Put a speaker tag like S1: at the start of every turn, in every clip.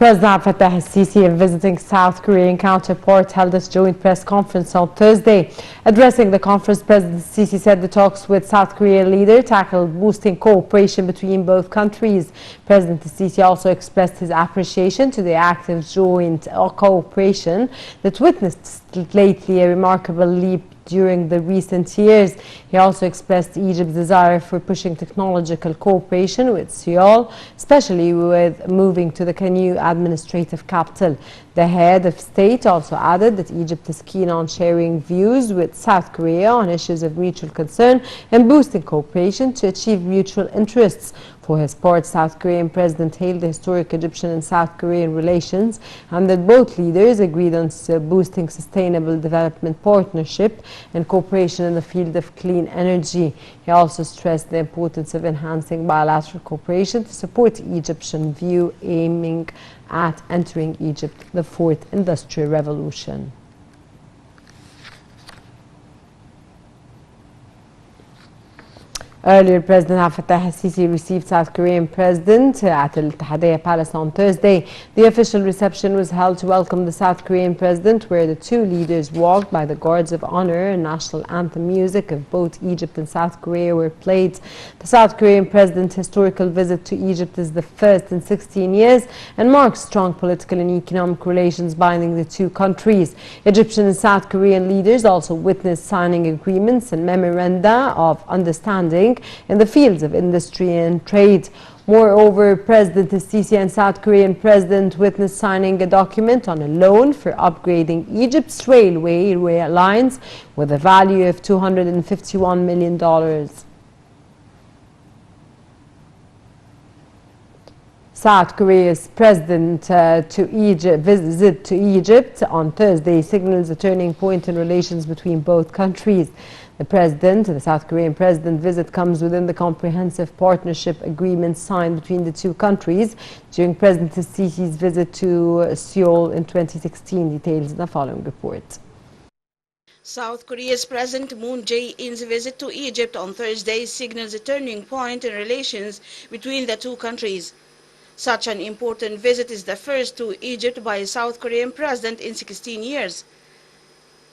S1: President Abdel Fattah el-Sisi and visiting South Korean counterpart held a joint press conference on Thursday. Addressing the conference, President el-Sisi said the talks with South Korean leader tackled boosting cooperation between both countries. President el-Sisi also expressed his appreciation to the active joint cooperation that witnessed lately a remarkable leap during the recent years. He also expressed Egypt's desire for pushing technological cooperation with Seoul, especially with moving to the new administrative capital. The head of state also added that Egypt is keen on sharing views with South Korea on issues of mutual concern and boosting cooperation to achieve mutual interests. For his part, South Korean President hailed the historic Egyptian and South Korean relations and that both leaders agreed on boosting sustainable development partnership and cooperation in the field of clean energy. He also stressed the importance of enhancing bilateral cooperation to support the Egyptian view aiming at entering Egypt, the fourth industrial revolution. Earlier, President Abdel Fattah el-Sisi received South Korean President at the Ittihadiyya Palace on Thursday. The official reception was held to welcome the South Korean President, where the two leaders walked by the guards of honor and national anthem music of both Egypt and South Korea were played. The South Korean President's historical visit to Egypt is the first in 16 years and marks strong political and economic relations binding the two countries. Egyptian and South Korean leaders also witnessed signing agreements and memoranda of understanding in the fields of industry and trade. Moreover, President el-Sisi and South Korean President witnessed signing a document on a loan for upgrading Egypt's railway lines with a value of $251 million. South Korea's president visit to Egypt on Thursday signals a turning point in relations between both countries. The South Korean president visit comes within the comprehensive partnership agreement signed between the two countries during President el-Sisi's visit to Seoul in 2016. Details in the following report.
S2: South Korea's President Moon Jae-in's visit to Egypt on Thursday signals a turning point in relations between the two countries. Such an important visit is the first to Egypt by a South Korean president in 16 years.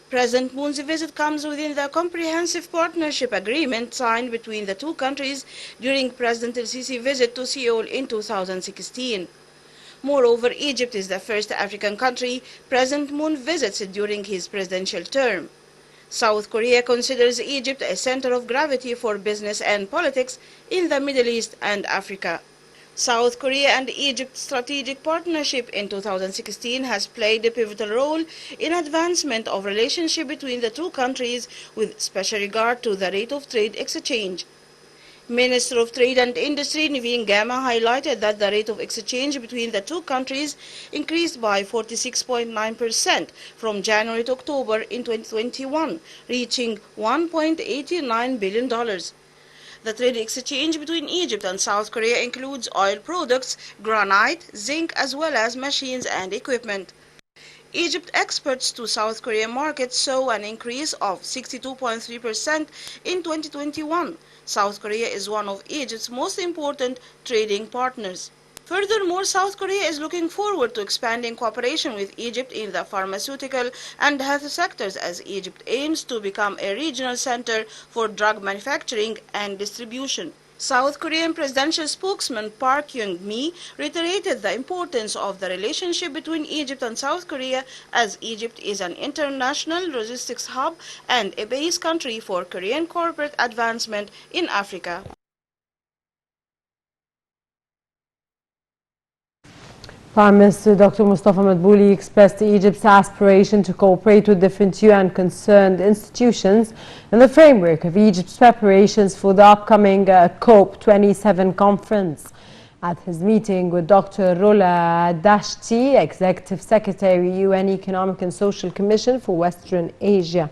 S2: President Moon's visit comes within the comprehensive partnership agreement signed between the two countries during President el-Sisi's visit to Seoul in 2016. Moreover, Egypt is the first African country President Moon visits during his presidential term. South Korea considers Egypt a center of gravity for business and politics in the Middle East and Africa. South Korea and Egypt's strategic partnership in 2016 has played a pivotal role in advancement of relationship between the two countries with special regard to the rate of trade exchange. Minister of Trade and Industry Naveen Gama highlighted that the rate of exchange between the two countries increased by 46.9% from January to October in 2021, reaching $1.89 billion. The trade exchange between Egypt and South Korea includes oil products, granite, zinc, as well as machines and equipment. Egypt exports to South Korean markets saw an increase of 62.3% in 2021. South Korea is one of Egypt's most important trading partners. Furthermore, South Korea is looking forward to expanding cooperation with Egypt in the pharmaceutical and health sectors as Egypt aims to become a regional center for drug manufacturing and distribution. South Korean presidential spokesman Park Kyung-mi reiterated the importance of the relationship between Egypt and South Korea as Egypt is an international logistics hub and a base country for Korean corporate advancement in Africa.
S1: Prime Minister Dr. Mustafa Madbouli expressed Egypt's aspiration to cooperate with different UN concerned institutions in the framework of Egypt's preparations for the upcoming COP27 conference. At his meeting with Dr. Rola Dashti, Executive Secretary, UN Economic and Social Commission for Western Asia,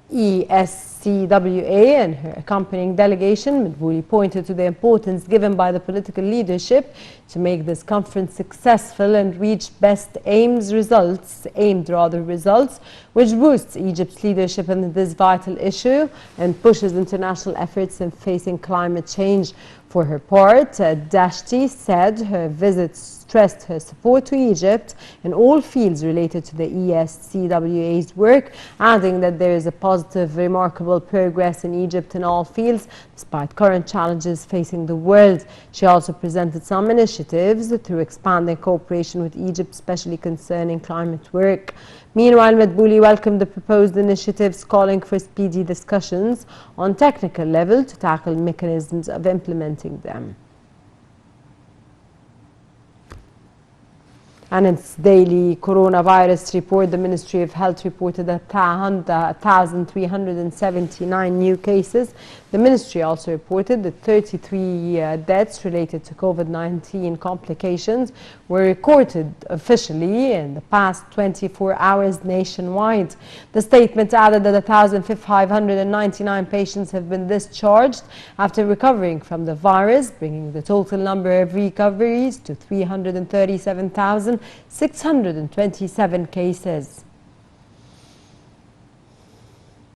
S1: ESCWA, and her accompanying delegation, Madbouli pointed to the importance given by the political leadership to make this conference successful and reach aimed results, which boosts Egypt's leadership in this vital issue and pushes international efforts in facing climate change. For her part, Dashti said her visits stressed her support to Egypt in all fields related to the ESCWA's work, adding that there is a positive, remarkable progress in Egypt in all fields, despite current challenges facing the world. She also presented some initiatives through expanding cooperation with Egypt, especially concerning climate work. Meanwhile, Madbouli welcomed the proposed initiatives, calling for speedy discussions on technical level to tackle mechanisms of implementing them. And in its daily coronavirus report, the Ministry of Health reported 1,379 new cases. The Ministry also reported that 33 deaths related to COVID-19 complications were recorded officially in the past 24 hours nationwide. The statement added that 1,599 patients have been discharged after recovering from the virus, bringing the total number of recoveries to 337,627 cases.